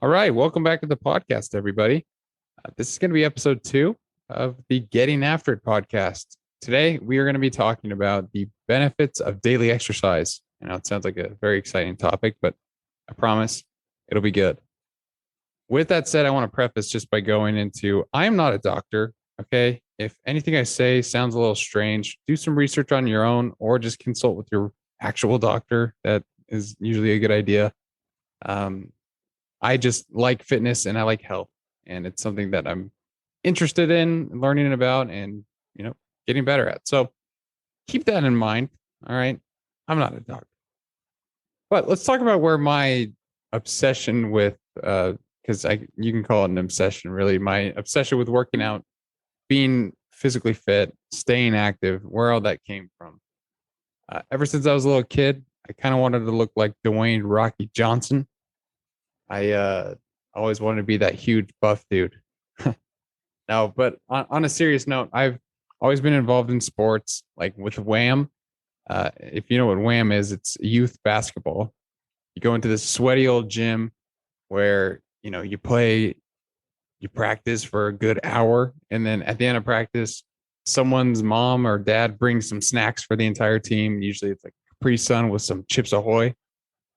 All right, welcome back to the podcast, everybody. This is going to be episode 2 of the Getting After It podcast. Today, we are going to be talking about the benefits of daily exercise. I know it sounds like a very exciting topic, but I promise it'll be good. With that said, I want to preface just by going into I am not a doctor. Okay. If anything I say sounds a little strange, do some research on your own or just consult with your actual doctor. That is usually a good idea. Um, I just like fitness and I like health, and it's something that I'm interested in learning about and, you know, getting better at. So keep that in mind. All right. I'm not a doctor, but let's talk about where my obsession with, because you can call it an obsession, really. My obsession with working out, being physically fit, staying active, where all that came from. Ever since I was a little kid, I kind of wanted to look like Dwayne Rocky Johnson. I always wanted to be that huge buff dude. No, but on a serious note, I've always been involved in sports, like with Wham. If you know what Wham is, it's youth basketball. You go into this sweaty old gym where you practice for a good hour, and then at the end of practice, someone's mom or dad brings some snacks for the entire team. Usually, it's like Capri Sun with some Chips Ahoy.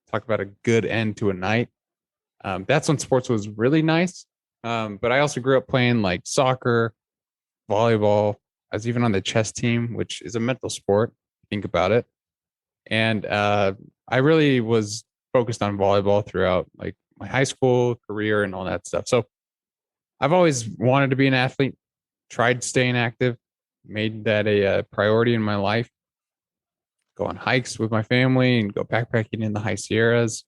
Talk about a good end to a night. That's when sports was really nice. But I also grew up playing like soccer, volleyball. I was even on the chess team, which is a mental sport. Think about it. And I really was focused on volleyball throughout like my high school career and all that stuff. So I've always wanted to be an athlete, tried staying active, made that a priority in my life. Go on hikes with my family and go backpacking in the high Sierras.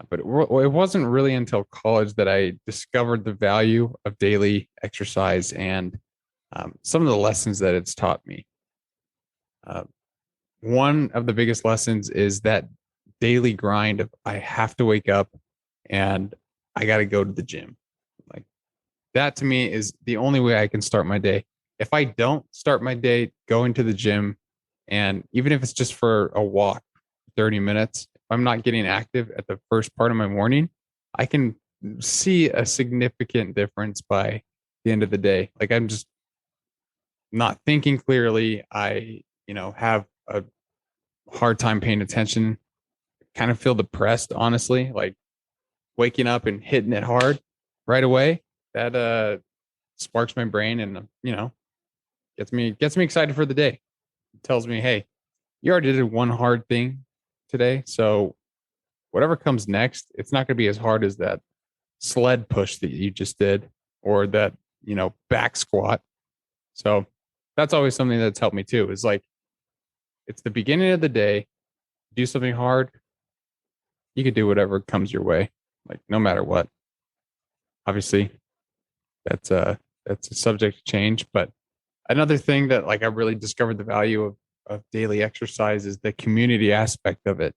But it wasn't really until college that I discovered the value of daily exercise and some of the lessons that it's taught me. Uh, One of the biggest lessons is that daily grind of I have to wake up and I got to go to the gym. Like that to me is the only way I can start my day. If I don't start my day going to the gym, and even if it's just for a walk, 30 minutes, if I'm not getting active at the first part of my morning, I can see a significant difference by the end of the day. Like I'm just not thinking clearly. Have a hard time paying attention, kind of feel depressed, honestly, like waking up and hitting it hard right away. That sparks my brain and gets me excited for the day. It tells me, hey, you already did one hard thing today, so whatever comes next, it's not going to be as hard as that sled push that you just did or that, back squat. So that's always something that's helped me too, is like it's the beginning of the day, do something hard, you could do whatever comes your way, like no matter what. Obviously, that's a subject to change, but another thing that like I really discovered the value of daily exercise is the community aspect of it.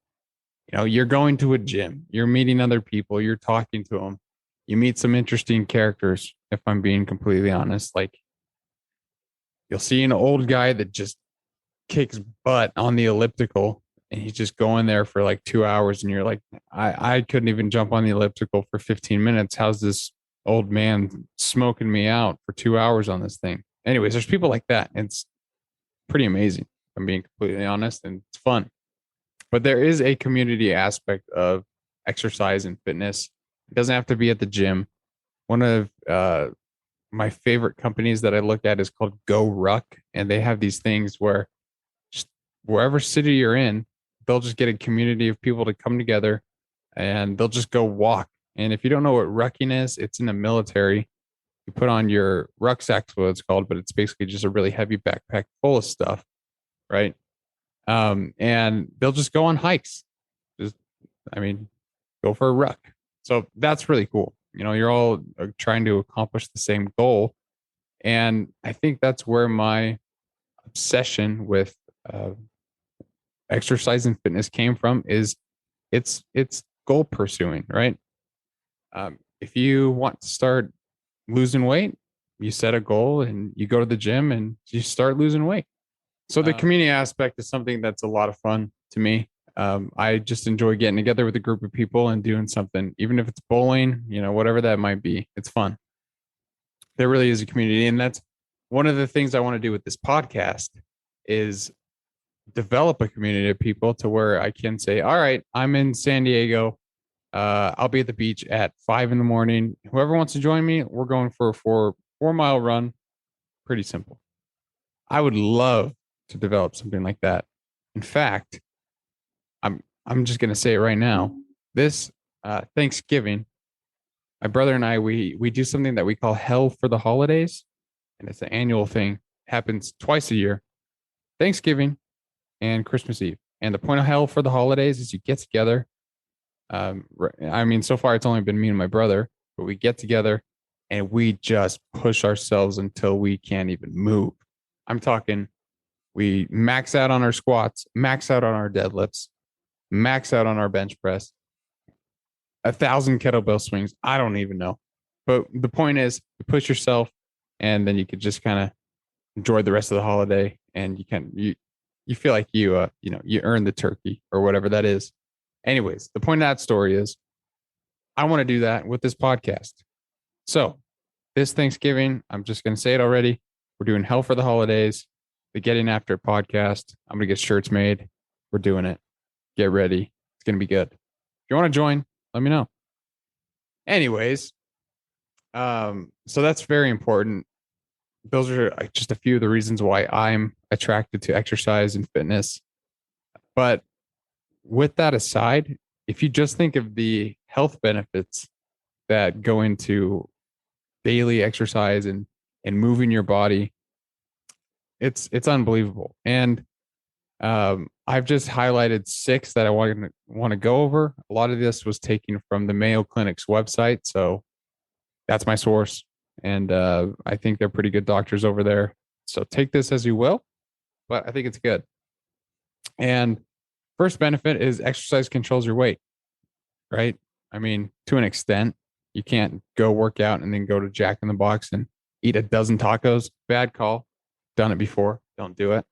You're going to a gym, you're meeting other people, you're talking to them, you meet some interesting characters. If I'm being completely honest, like you'll see an old guy that just kicks butt on the elliptical and he's just going there for like 2 hours. And you're like, I couldn't even jump on the elliptical for 15 minutes. How's this old man smoking me out for 2 hours on this thing? Anyways, there's people like that. And it's pretty amazing. If I'm being completely honest, and it's fun. But there is a community aspect of exercise and fitness. It doesn't have to be at the gym. One of my favorite companies that I look at is called Go Ruck, and they have these things where just wherever city you're in, they'll just get a community of people to come together and they'll just go walk. And if you don't know what rucking is, it's in the military. You put on your rucksack's what it's called, but it's basically just a really heavy backpack full of stuff, right? And they'll just go on hikes. Just, I mean, go for a ruck. So that's really cool. You're all trying to accomplish the same goal. And I think that's where my obsession with uh, exercise and fitness came from is it's goal pursuing, right? If you want to start losing weight, you set a goal and you go to the gym and you start losing weight. So the Um, community aspect is something that's a lot of fun to me. I just enjoy getting together with a group of people and doing something, even if it's bowling, whatever that might be. It's fun. There really is a community, and that's one of the things I want to do with this podcast is develop a community of people to where I can say, all right, I'm in San Diego. I'll be at the beach at 5 a.m. Whoever wants to join me, we're going for a 4 mile run. Pretty simple. I would love to develop something like that. In fact, I'm just gonna say it right now. This Thanksgiving, my brother and I we do something that we call Hell for the Holidays, and it's an annual thing. Happens twice a year, Thanksgiving and Christmas Eve. And the point of Hell for the Holidays is you get together. I mean, so far it's only been me and my brother, but we get together and we just push ourselves until we can't even move. I'm talking, we max out on our squats, max out on our deadlifts, max out on our bench press, 1,000 kettlebell swings. I don't even know. But the point is, you push yourself, and then you could just kind of enjoy the rest of the holiday, and you feel like you earned the turkey or whatever that is. Anyways, the point of that story is, I want to do that with this podcast. So this Thanksgiving, I'm just going to say it already. We're doing Hell for the Holidays, the Getting After It podcast. I'm going to get shirts made. We're doing it. Get ready. It's going to be good. If you want to join, let me know. Anyways, so that's very important. Those are just a few of the reasons why I'm attracted to exercise and fitness. But with that aside, if you just think of the health benefits that go into daily exercise and moving your body, it's unbelievable. And I've just highlighted 6 that I want to go over. A lot of this was taken from the Mayo Clinic's website, so that's my source. And I think they're pretty good doctors over there. So take this as you will, but I think it's good. And first benefit is exercise controls your weight, right? I mean, to an extent, you can't go work out and then go to Jack in the Box and eat a dozen tacos. Bad call. Done it before. Don't do it.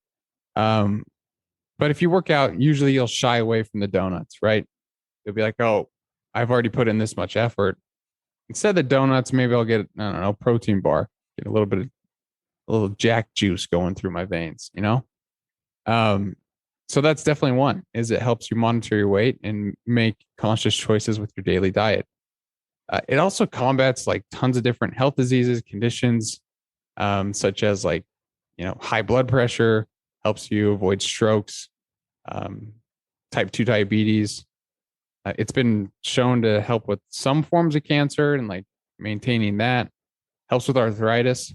But if you work out, usually you'll shy away from the donuts, right? You'll be like, oh, I've already put in this much effort. Instead of the donuts, maybe I'll get, I don't know, protein bar, get a little Jack juice going through my veins, So that's definitely one, is it helps you monitor your weight and make conscious choices with your daily diet. It also combats like tons of different health diseases, conditions, such as like, high blood pressure, helps you avoid strokes, type 2 diabetes. It's been shown to help with some forms of cancer and like maintaining that. Helps with arthritis.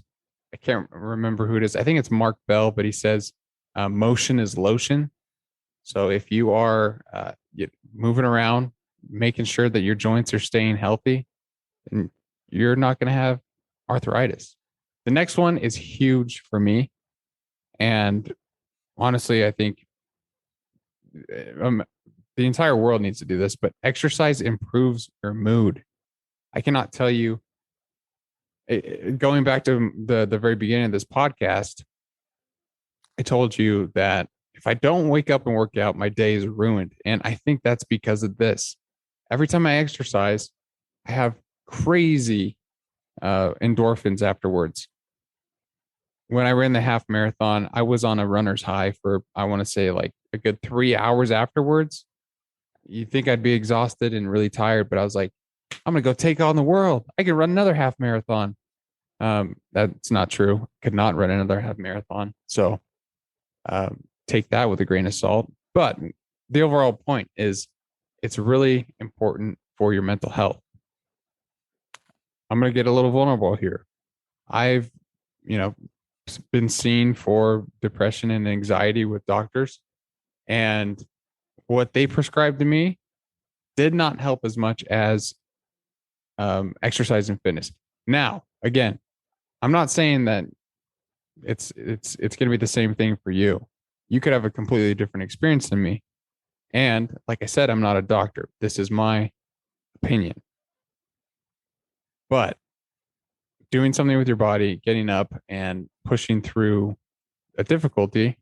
I can't remember who it is. I think it's Mark Bell, but he says motion is lotion. So if you are moving around, making sure that your joints are staying healthy, then you're not going to have arthritis. The next one is huge for me. And honestly, I think the entire world needs to do this, but exercise improves your mood. I cannot tell you, going back to the very beginning of this podcast, I told you that if I don't wake up and work out, my day is ruined. And I think that's because of this. Every time I exercise, I have crazy endorphins afterwards. When I ran the half marathon, I was on a runner's high for, I want to say, like a good 3 hours afterwards. You'd think I'd be exhausted and really tired, but I was like, I'm going to go take on the world. I could run another half marathon. That's not true. Could not run another half marathon. So take that with a grain of salt. But the overall point is it's really important for your mental health. I'm going to get a little vulnerable here. I've, been seen for depression and anxiety with doctors, and what they prescribed to me did not help as much as exercise and fitness. Now, again, I'm not saying that it's going to be the same thing for you. You could have a completely different experience than me. And like I said, I'm not a doctor. This is my opinion. But doing something with your body, getting up and pushing through a difficulty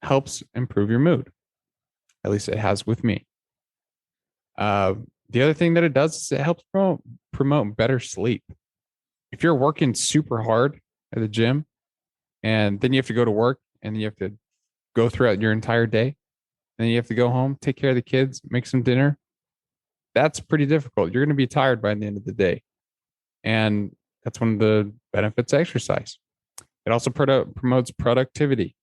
helps improve your mood. At least it has with me. Uh, the other thing that it does is it helps promote better sleep. If you're working super hard at the gym and then you have to go to work and you have to go throughout your entire day, then you have to go home, take care of the kids, make some dinner. That's pretty difficult. You're going to be tired by the end of the day. And that's one of the benefits of exercise. It also promotes productivity.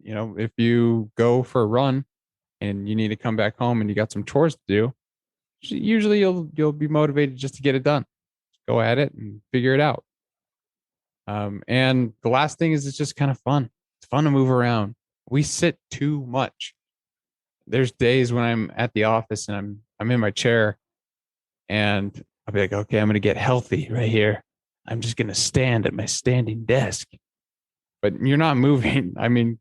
You know, if you go for a run and you need to come back home and you got some chores to do, usually you'll be motivated just to get it done. Go at it and figure it out. And the last thing is it's just kind of fun. It's fun to move around. We sit too much. There's days when I'm at the office and I'm in my chair and I'll be like, okay, I'm gonna get healthy right here. I'm just gonna stand at my standing desk. But you're not moving. I mean,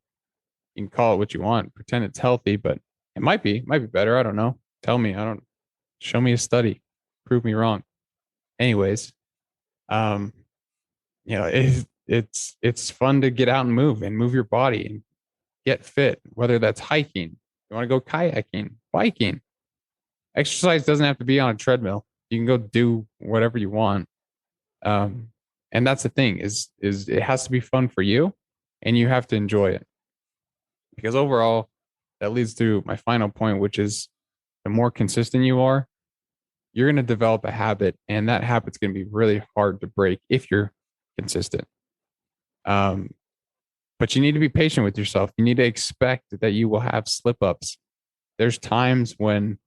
you can call it what you want, pretend it's healthy, but it might be better. I don't know. Tell me. I don't show me a study. Prove me wrong. Anyways, um, you know, it's fun to get out and move your body and get fit, whether that's hiking, you want to go kayaking, biking. Exercise doesn't have to be on a treadmill. You can go do whatever you want. And that's the thing is it has to be fun for you and you have to enjoy it. Because overall, that leads to my final point, which is the more consistent you are, you're going to develop a habit, and that habit's going to be really hard to break if you're consistent. But you need to be patient with yourself. You need to expect that you will have slip ups. There's times when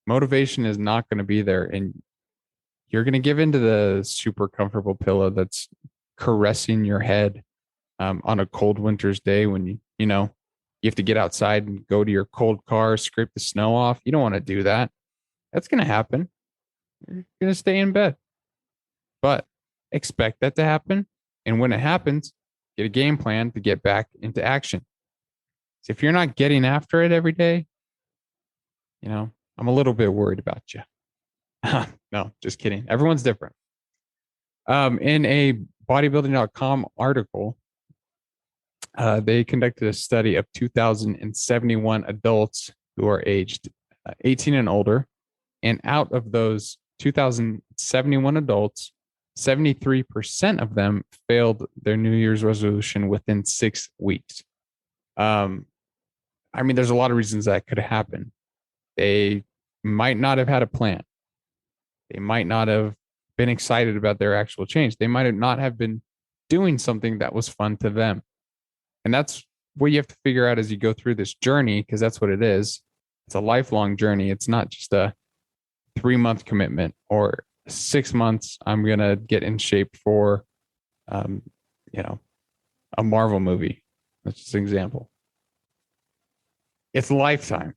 motivation is not going to be there, and you're going to give into the super comfortable pillow that's caressing your head on a cold winter's day when you know you have to get outside and go to your cold car, scrape the snow off. You don't want to do that. That's going to happen. You're going to stay in bed, but expect that to happen. And when it happens, get a game plan to get back into action. So if you're not getting after it every day, you know, I'm a little bit worried about you. No, just kidding. Everyone's different. In a bodybuilding.com article, they conducted a study of 2,071 adults who are aged 18 and older. And out of those 2,071 adults, 73% of them failed their New Year's resolution within 6 weeks. I mean, there's a lot of reasons that could happen. They might not have had a plan. They might not have been excited about their actual change. They might have not have been doing something that was fun to them. And that's what you have to figure out as you go through this journey, because that's what it is. It's a lifelong journey. It's not just a 3-month commitment or 6 months. I'm going to get in shape for, you know, a Marvel movie. That's just an example. It's lifetime.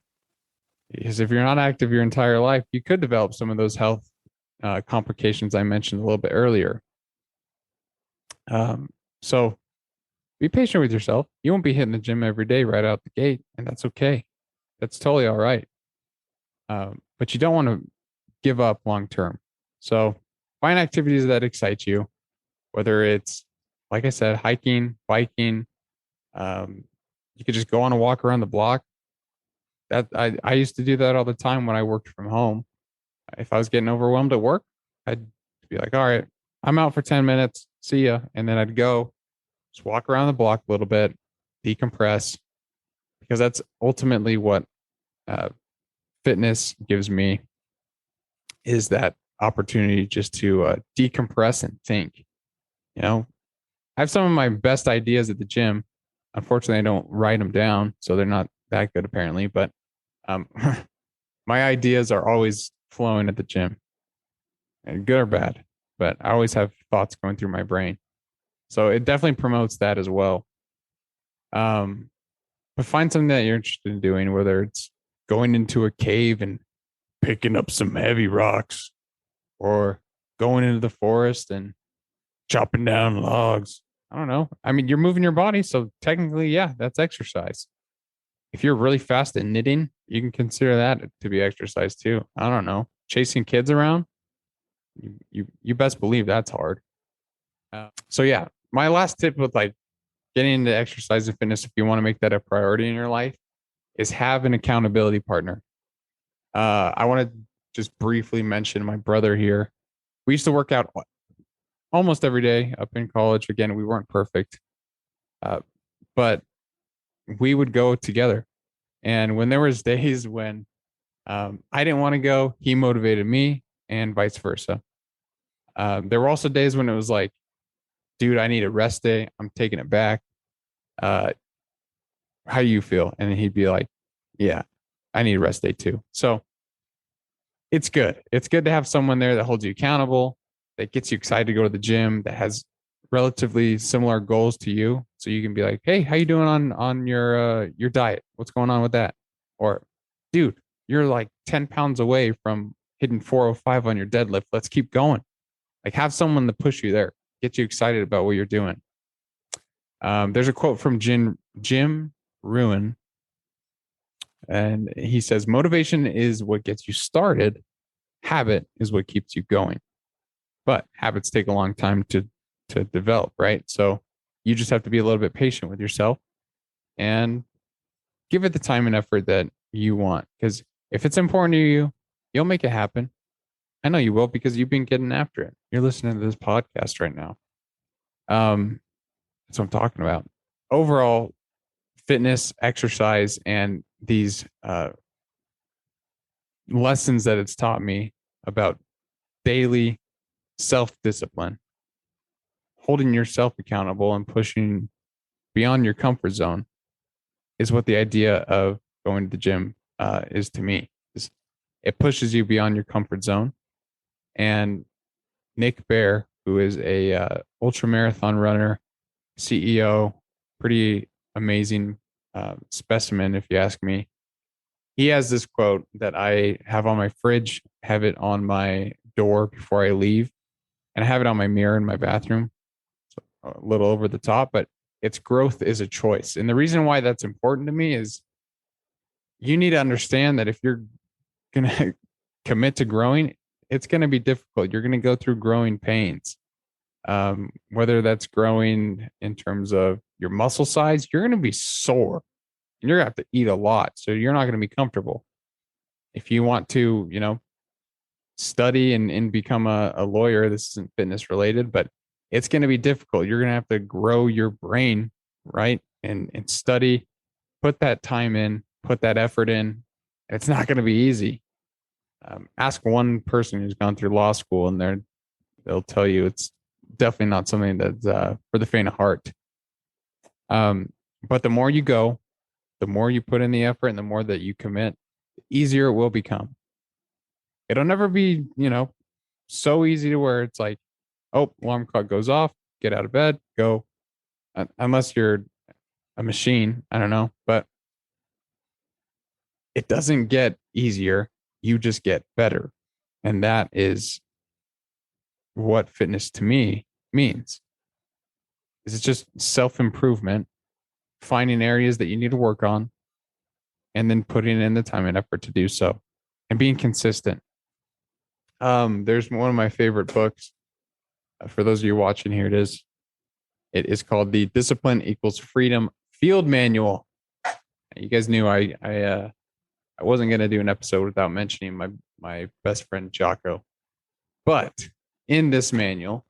Because if you're not active your entire life, you could develop some of those health complications I mentioned a little bit earlier. So be patient with yourself. You won't be hitting the gym every day right out the gate, and that's okay. That's totally all right. But you don't want to give up long term. So find activities that excite you, whether it's, like I said, hiking, biking. You could just go on a walk around the block. That I used to do that all the time when I worked from home. If I was getting overwhelmed at work, I'd be like, all right, I'm out for 10 minutes. See ya. And then I'd go just walk around the block a little bit, decompress, because that's ultimately what fitness gives me, is that opportunity just to decompress and think. You know, I have some of my best ideas at the gym. Unfortunately, I don't write them down, so they're not that good apparently. But my ideas are always flowing at the gym, and good or bad. But I always have thoughts going through my brain, so it definitely promotes that as well. But find something that you're interested in doing, whether it's going into a cave and picking up some heavy rocks, or going into the forest and chopping down logs. I don't know. I mean, you're moving your body, so technically, yeah, that's exercise. If you're really fast at knitting, you can consider that to be exercise too. I don't know. Chasing kids around, you best believe that's hard. So yeah, my last tip with like getting into exercise and fitness, if you want to make that a priority in your life, is have an accountability partner. I want to just briefly mention my brother here. We used to work out almost every day up in college. Again, we weren't perfect, but we would go together. And when there was days when I didn't want to go, he motivated me, and vice versa. There were also days when it was like, dude, I need a rest day. I'm taking it back. Uh, how do you feel? And then he'd be like, yeah, I need a rest day too. So it's good. It's good to have someone there that holds you accountable, that gets you excited to go to the gym, that has relatively similar goals to you. So you can be like, hey, how you doing on your diet? What's going on with that? Or, dude, you're like 10 pounds away from hitting 405 on your deadlift. Let's keep going. Like have someone to push you there, get you excited about what you're doing. There's a quote from Jim Rohn, and he says, motivation is what gets you started. Habit is what keeps you going. But habits take a long time to develop, right? So you just have to be a little bit patient with yourself and give it the time and effort that you want. Because if it's important to you, you'll make it happen. I know you will because you've been getting after it. You're listening to this podcast right now. That's what I'm talking about. Overall, fitness, exercise, and these lessons that it's taught me about daily self-discipline, holding yourself accountable and pushing beyond your comfort zone is what the idea of going to the gym is to me. It pushes you beyond your comfort zone. And Nick Bare, who is a ultra marathon runner, CEO, pretty amazing specimen, if you ask me. He has this quote that I have on my fridge, have it on my door before I leave, and I have it on my mirror in my bathroom. So a little over the top, but it's growth is a choice. And the reason why that's important to me is you need to understand that if you're going to commit to growing, it's going to be difficult. You're going to go through growing pains. Whether that's growing in terms of your muscle size, you're going to be sore and you're going to have to eat a lot. So you're not going to be comfortable. If you want to, study and become a lawyer, this isn't fitness related, but it's going to be difficult. You're going to have to grow your brain, right? And study, put that time in, put that effort in. It's not going to be easy. Ask one person who's gone through law school and they'll tell you it's definitely not something that's for the faint of heart. But the more you go, the more you put in the effort and the more that you commit, the easier it will become. It'll never be, so easy to where it's like, oh, alarm clock goes off, get out of bed, go. Unless you're a machine, I don't know, but it doesn't get easier. You just get better. And that is what fitness to me means. It's just self-improvement, finding areas that you need to work on, and then putting in the time and effort to do so and being consistent. There's one of my favorite books. For those of you watching, here it is. It is called The Discipline Equals Freedom Field Manual. You guys knew I wasn't going to do an episode without mentioning my best friend Jocko. But in this manual,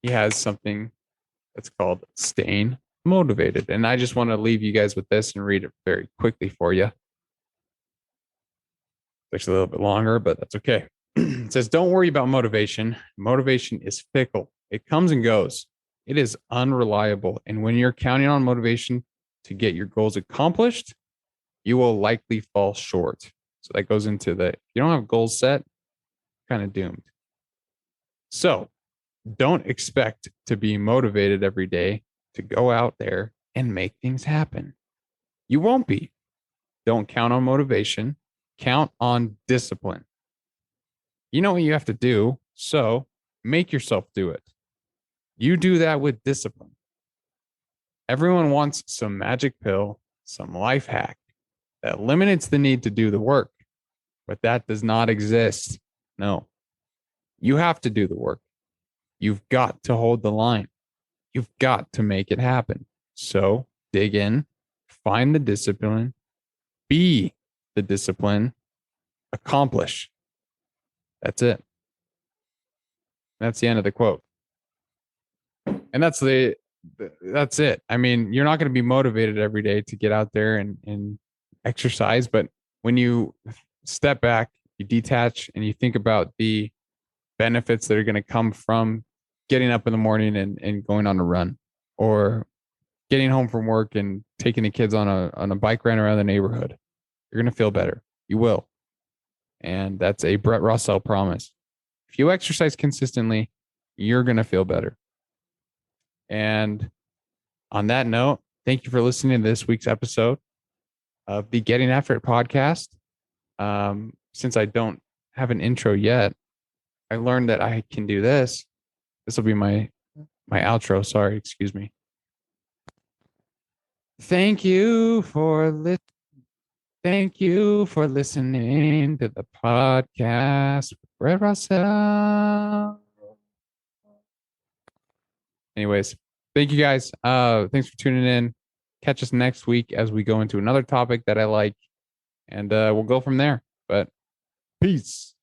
he has something that's called Staying Motivated. And I just want to leave you guys with this and read it very quickly for you. It's actually a little bit longer, but that's okay. It says, don't worry about motivation. Motivation is fickle. It comes and goes. It is unreliable. And when you're counting on motivation to get your goals accomplished, you will likely fall short. So that goes into if you don't have goals set, kind of doomed. So don't expect to be motivated every day to go out there and make things happen. You won't be. Don't count on motivation. Count on discipline. You know what you have to do, so make yourself do it. You do that with discipline. Everyone wants some magic pill, some life hack that eliminates the need to do the work, but that does not exist. No, you have to do the work. You've got to hold the line. You've got to make it happen. So dig in, find the discipline, be the discipline, accomplish. That's it. That's the end of the quote. And that's it. I mean, you're not going to be motivated every day to get out there and exercise, but when you step back, you detach and you think about the benefits that are going to come from getting up in the morning and going on a run, or getting home from work and taking the kids on a bike ride around the neighborhood, you're going to feel better. You will. And that's a Brett Russell promise. If you exercise consistently, you're going to feel better. And on that note, thank you for listening to this week's episode of the Getting After It podcast. Since I don't have an intro yet, I learned that I can do this. This will be my outro. Sorry, excuse me. Thank you for listening to the podcast with Brett Russell. Anyways, thank you guys. Thanks for tuning in. Catch us next week as we go into another topic that I like, and we'll go from there. But peace.